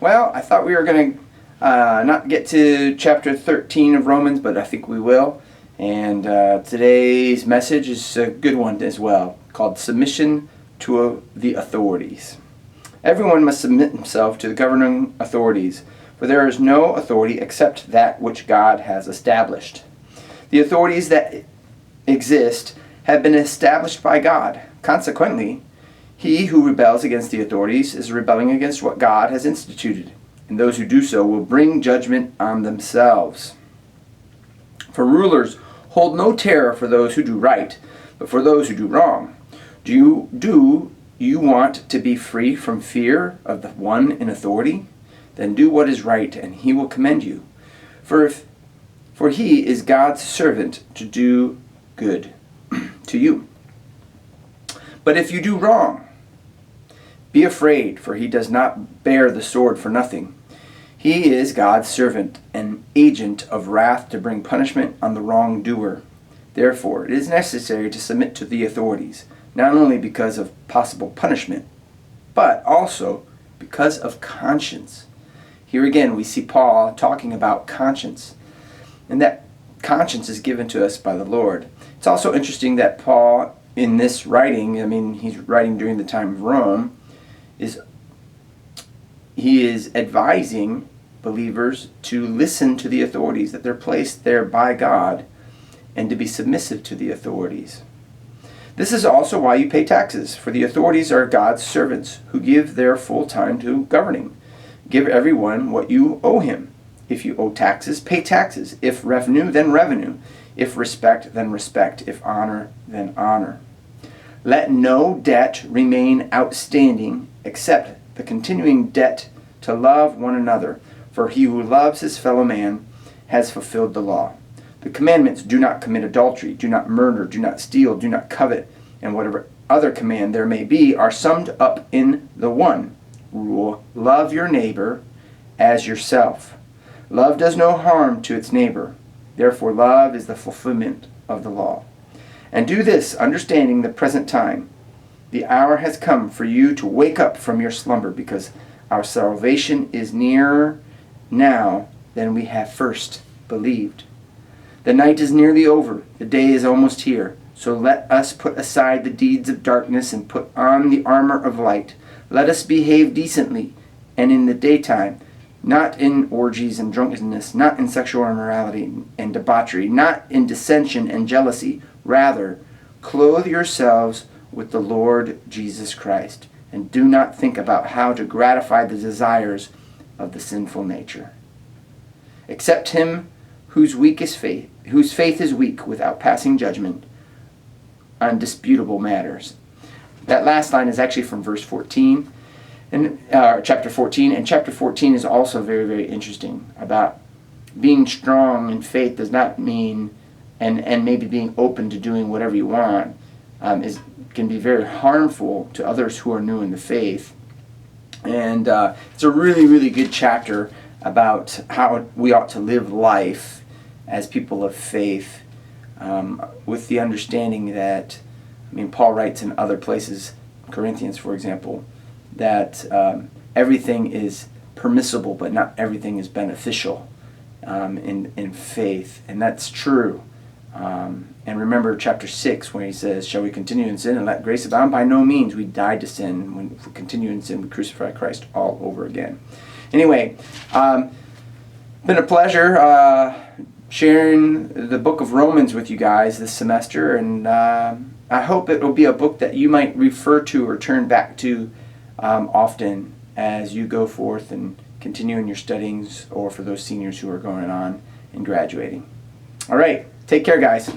Well, I thought we were going to not get to chapter 13 of Romans, but I think we will. And today's message is a good one as well, called Submission to the Authorities. Everyone must submit himself to the governing authorities, for there is no authority except that which God has established. The authorities that exist have been established by God. Consequently, he who rebels against the authorities is rebelling against what God has instituted, and those who do so will bring judgment on themselves. For rulers hold no terror for those who do right, but for those who do wrong. Do you want to be free from fear of the one in authority? Then do what is right, and he will commend you. For he is God's servant to do good to you. But if you do wrong, be afraid, for he does not bear the sword for nothing. He is God's servant, an agent of wrath to bring punishment on the wrongdoer. Therefore, it is necessary to submit to the authorities, not only because of possible punishment, but also because of conscience. Here again, we see Paul talking about conscience, and that conscience is given to us by the Lord. It's also interesting that Paul, in this writing, he's writing during the time of Rome, he is advising believers to listen to the authorities, that they're placed there by God, and to be submissive to the authorities. This is also why you pay taxes, for the authorities are God's servants who give their full time to governing. Give everyone what you owe him. If you owe taxes, pay taxes. If revenue, then revenue. If respect, then respect. If honor, then honor. Let no debt remain outstanding except the continuing debt to love one another, for he who loves his fellow man has fulfilled the law. The commandments: do not commit adultery, do not murder, do not steal, do not covet, and whatever other command there may be are summed up in the one rule: love your neighbor as yourself. Love does no harm to its neighbor. Therefore, love is the fulfillment of the law. And do this, understanding the present time. The hour has come for you to wake up from your slumber, because our salvation is nearer now than we have first believed. The night is nearly over. The day is almost here. So let us put aside the deeds of darkness and put on the armor of light. Let us behave decently and in the daytime, not in orgies and drunkenness, not in sexual immorality and debauchery, not in dissension and jealousy. Rather, clothe yourselves with the Lord Jesus Christ, and do not think about how to gratify the desires of the sinful nature. Accept him whose faith is weak, without passing judgment on disputable matters. That last line is actually from verse 14, and chapter 14, and chapter 14 is also very, very interesting about being strong in faith. Does not mean, and maybe being open to doing whatever you want, can be very harmful to others who are new in the faith. And it's a really, really good chapter about how we ought to live life as people of faith, with the understanding that, Paul writes in other places, Corinthians, for example, that everything is permissible, but not everything is beneficial in faith, and that's true. And remember chapter 6, where he says, shall we continue in sin and let grace abound? By no means. We died to sin. When we continue in sin, we crucify Christ all over again. Anyway, been a pleasure sharing the book of Romans with you guys this semester, and I hope it will be a book that you might refer to or turn back to often as you go forth and continue in your studies, or for those seniors who are going on and graduating. All right, take care, guys.